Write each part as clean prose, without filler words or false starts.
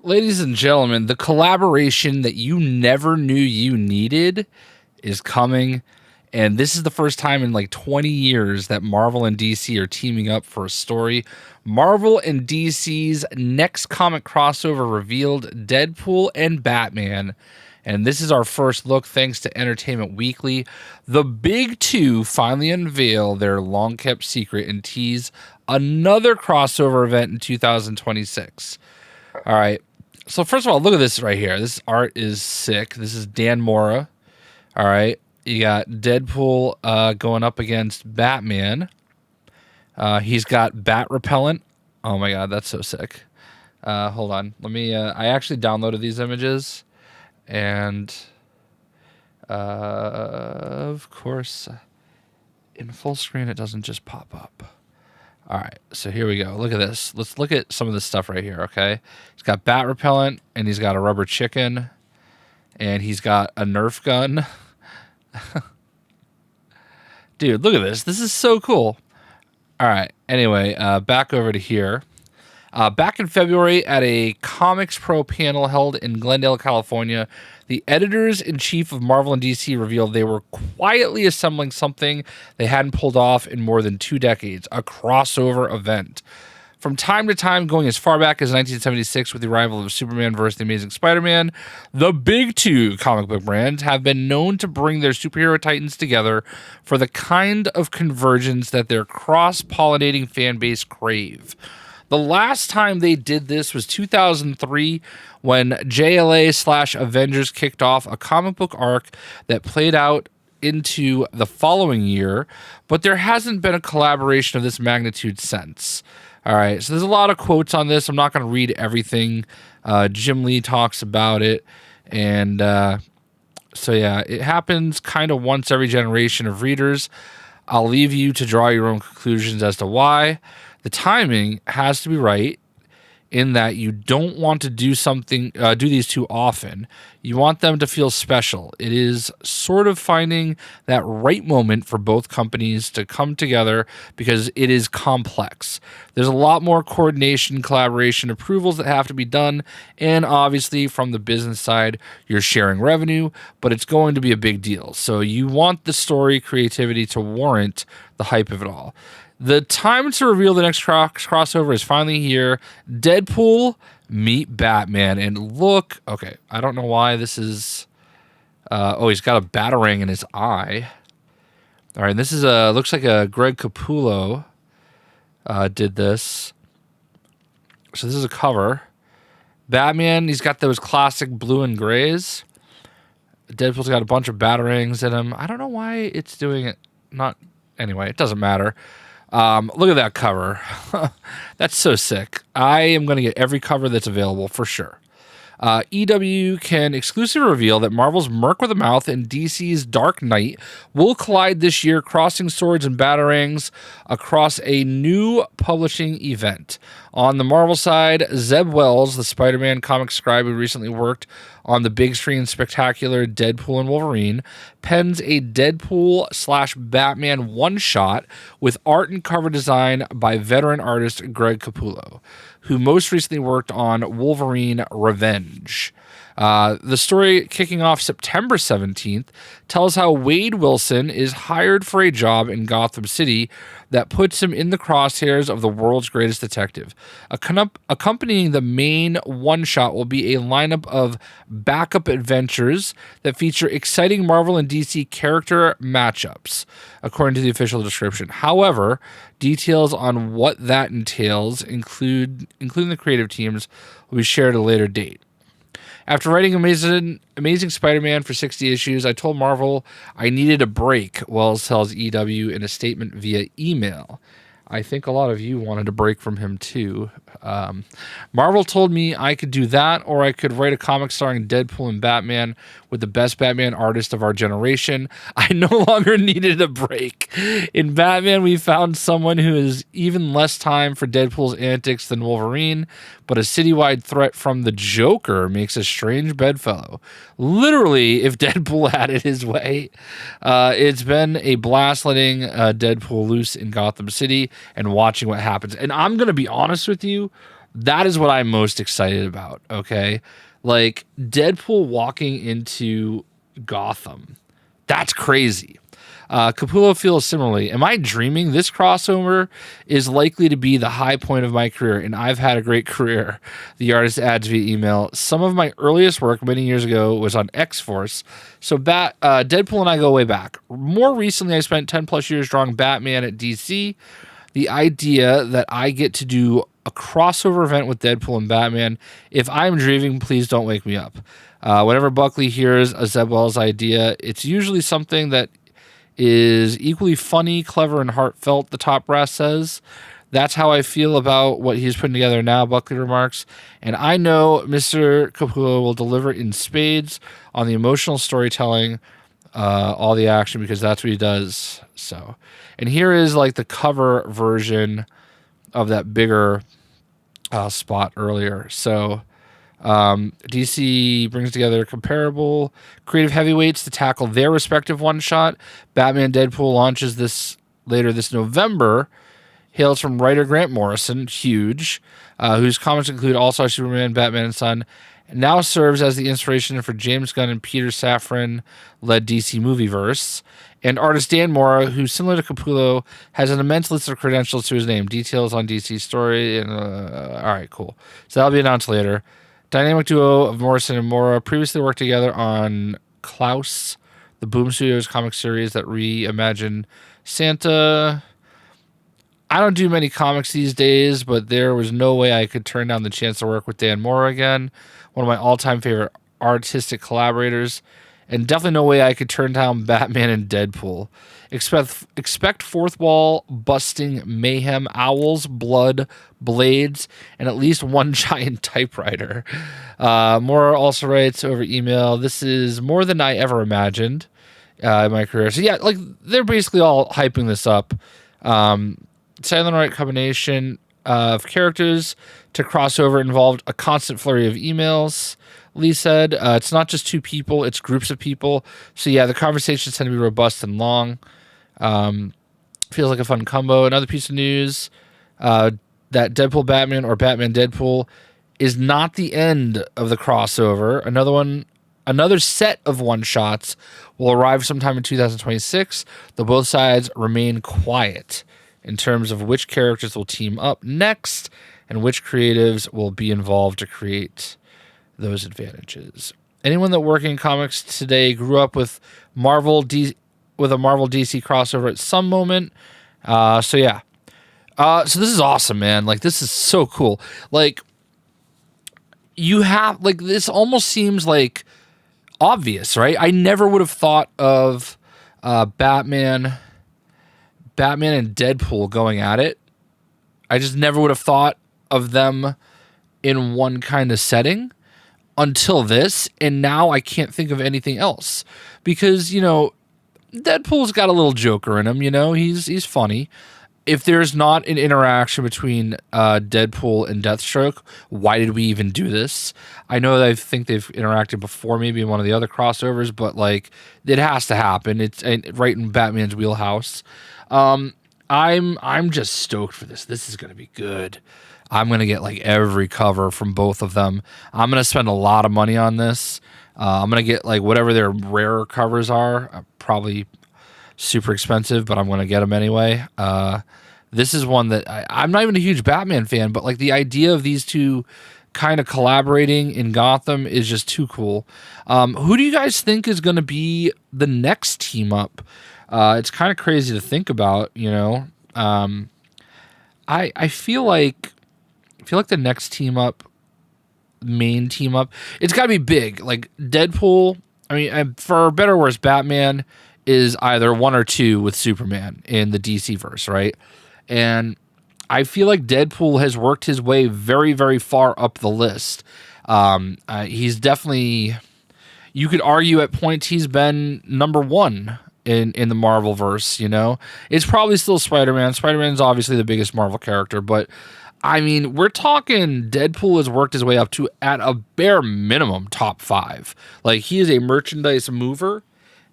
Ladies and gentlemen, the collaboration that you never knew you needed is coming. And this is the first time in like 20 years that Marvel and DC are teaming up for a story. Marvel and DC's next comic crossover revealed Deadpool and Batman. And this is our first look thanks to Entertainment Weekly. The big two finally unveil their long kept secret and tease another crossover event in 2026. All right. So first of all, look at this right here. This art is sick. This is Dan Mora. All right. You got Deadpool going up against Batman. He's got bat repellent. Oh my god, that's so sick. Hold on. Let me I actually downloaded these images and of course in full screen it doesn't just pop up. All right, so here we go. Look at this. Let's look at some of this stuff right here, okay? He's got bat repellent, and he's got a rubber chicken, and he's got a Nerf gun. Dude, look at this. This is so cool. All right, anyway, back over to here. Back in February at a Comics Pro panel held in Glendale, California, the editors-in-chief of Marvel and DC revealed they were quietly assembling something they hadn't pulled off in more than 2 decades, a crossover event. From time to time, going as far back as 1976 with the arrival of Superman vs. The Amazing Spider-Man, the big two comic book brands have been known to bring their superhero titans together for the kind of convergence that their cross-pollinating fan base crave. The last time they did this was 2003 when JLA/Avengers kicked off a comic book arc that played out into the following year, but there hasn't been a collaboration of this magnitude since. All right, so there's a lot of quotes on this. I'm not going to read everything. Jim Lee talks about it, and so yeah, it happens kind of once every generation of readers. I'll leave you to draw your own conclusions as to why. The timing has to be right in that you don't want to do these too often. You want them to feel special. It is sort of finding that right moment for both companies to come together because it is complex. There's a lot more coordination, collaboration, approvals that have to be done. And obviously from the business side, you're sharing revenue, but it's going to be a big deal. So you want the story creativity to warrant the hype of it all. The time to reveal the next crossover is finally here. Deadpool meet Batman. And look, okay, I don't know why this is... he's got a batarang in his eye. All right, and this is looks like a Greg Capullo did this. So this is a cover. Batman, he's got those classic blue and grays. Deadpool's got a bunch of batarangs in him. I don't know why it's doing it. Anyway, it doesn't matter. Look at that cover. That's so sick. I am going to get every cover that's available for sure. EW can exclusively reveal that Marvel's Merc with a Mouth and DC's Dark Knight will collide this year, crossing swords and batarangs across a new publishing event. On the Marvel side, Zeb Wells, the Spider-Man comic scribe who recently worked on the big screen spectacular Deadpool and Wolverine, pens a Deadpool/Batman one-shot with art and cover design by veteran artist Greg Capullo, who most recently worked on Wolverine Revenge. The story, kicking off September 17th, tells how Wade Wilson is hired for a job in Gotham City that puts him in the crosshairs of the world's greatest detective. Accompanying the main one-shot will be a lineup of backup adventures that feature exciting Marvel and DC character matchups, according to the official description. However, details on what that entails, including the creative teams, will be shared at a later date. After writing Amazing Spider-Man for 60 issues, I told Marvel I needed a break, Wells tells EW in a statement via email. I think a lot of you wanted a break from him too. Marvel told me I could do that, or I could write a comic starring Deadpool and Batman with the best Batman artist of our generation. I no longer needed a break. In Batman, we found someone who has even less time for Deadpool's antics than Wolverine, but a citywide threat from the Joker makes a strange bedfellow. Literally, if Deadpool had it his way. It's been a blast letting Deadpool loose in Gotham City and watching what happens. And I'm going to be honest with you, That is what I'm most excited about, okay? Like, Deadpool walking into Gotham. That's crazy. Capullo feels similarly. Am I dreaming? This crossover is likely to be the high point of my career, and I've had a great career. The artist adds via email. Some of my earliest work many years ago was on X-Force, so Deadpool and I go way back. More recently, I spent 10 plus years drawing Batman at DC. The idea that I get to do a crossover event with Deadpool and Batman, if I'm dreaming, please don't wake me up. Whenever Buckley hears a Zeb Wells idea, it's usually something that is equally funny, clever, and heartfelt, the top brass says. That's how I feel about what he's putting together now, Buckley remarks. And I know Mr. Capullo will deliver in spades on the emotional storytelling, all the action, because that's what he does. So, and here is like the cover version of that bigger spot earlier. So, DC brings together comparable creative heavyweights to tackle their respective one-shot. Batman Deadpool launches later this November. Hails from writer Grant Morrison, huge, whose comics include All-Star Superman, Batman and Son, and now serves as the inspiration for James Gunn and Peter Safran-led DC Movieverse. And artist Dan Mora, who, similar to Capullo, has an immense list of credentials to his name. Details on DC's story. And all right, cool. So that'll be announced later. Dynamic duo of Morrison and Mora previously worked together on Klaus, the Boom Studios comic series that reimagined Santa. I don't do many comics these days, but there was no way I could turn down the chance to work with Dan Mora again, one of my all-time favorite artistic collaborators, and definitely no way I could turn down Batman and Deadpool. Expect fourth wall busting mayhem, owls, blood, blades, and at least one giant typewriter. Mora also writes over email, "This is more than I ever imagined in my career." So yeah, like they're basically all hyping this up. Silent Right combination of characters to crossover involved a constant flurry of emails. Lee said, it's not just two people, it's groups of people. So yeah, the conversations tend to be robust and long. Feels like a fun combo. Another piece of news, that Deadpool Batman or Batman Deadpool is not the end of the crossover. Another set of one-shots will arrive sometime in 2026, though both sides remain quiet in terms of which characters will team up next and which creatives will be involved to create those advantages. Anyone that working in comics today grew up with a Marvel DC crossover at some moment. So yeah. So this is awesome, man. Like, this is so cool. Like, you have, like, this almost seems like obvious, right? I never would have thought of Batman and Deadpool going at it. I just never would have thought of them in one kind of setting until this, and now I can't think of anything else because, you know, Deadpool's got a little Joker in him, you know, he's funny. If there's not an interaction between Deadpool and Deathstroke, why did we even do this? I know that I think they've interacted before, maybe in one of the other crossovers, but like, it has to happen. It's right in Batman's wheelhouse. I'm just stoked for this. This is gonna be good. I'm gonna get like every cover from both of them. I'm gonna spend a lot of money on this. I'm gonna get like whatever their rarer covers are. Probably super expensive, but I'm gonna get them anyway. This is one that I'm not even a huge Batman fan, but like the idea of these two kind of collaborating in Gotham is just too cool. Who do you guys think is gonna be the next team up? It's kind of crazy to think about, you know. I feel like the next main team up, it's got to be big. Like Deadpool, I mean, for better or worse, Batman is either one or two with Superman in the DC verse, right? And I feel like Deadpool has worked his way very, very far up the list. He's definitely, you could argue at points he's been number one in the Marvel verse, you know. It's probably still Spider-Man. Spider-Man's obviously the biggest Marvel character, but I mean, we're talking Deadpool has worked his way up to, at a bare minimum, top 5. Like, he is a merchandise mover,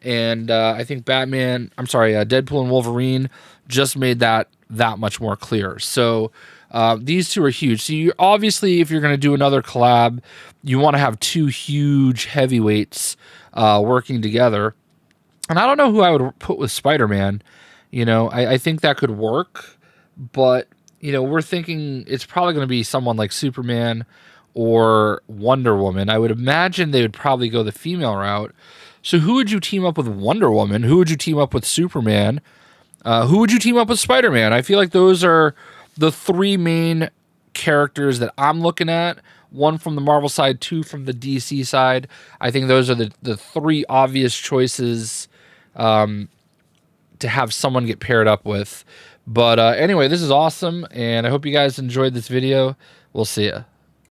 and I think Deadpool and Wolverine just made that much more clear. So These two are huge. So you obviously, if you're going to do another collab, you want to have two huge heavyweights working together. And I don't know who I would put with Spider-Man. I think that could work, but we're thinking it's probably going to be someone like Superman or Wonder Woman. I would imagine they would probably go the female route. So who would you team up with Wonder Woman? Who would you team up with Superman? Who would you team up with Spider-Man? I feel like those are the three main characters that I'm looking at. One from the Marvel side, two from the DC side. I think those are the three obvious choices to have someone get paired up with. But anyway, this is awesome, and I hope you guys enjoyed this video. We'll see ya.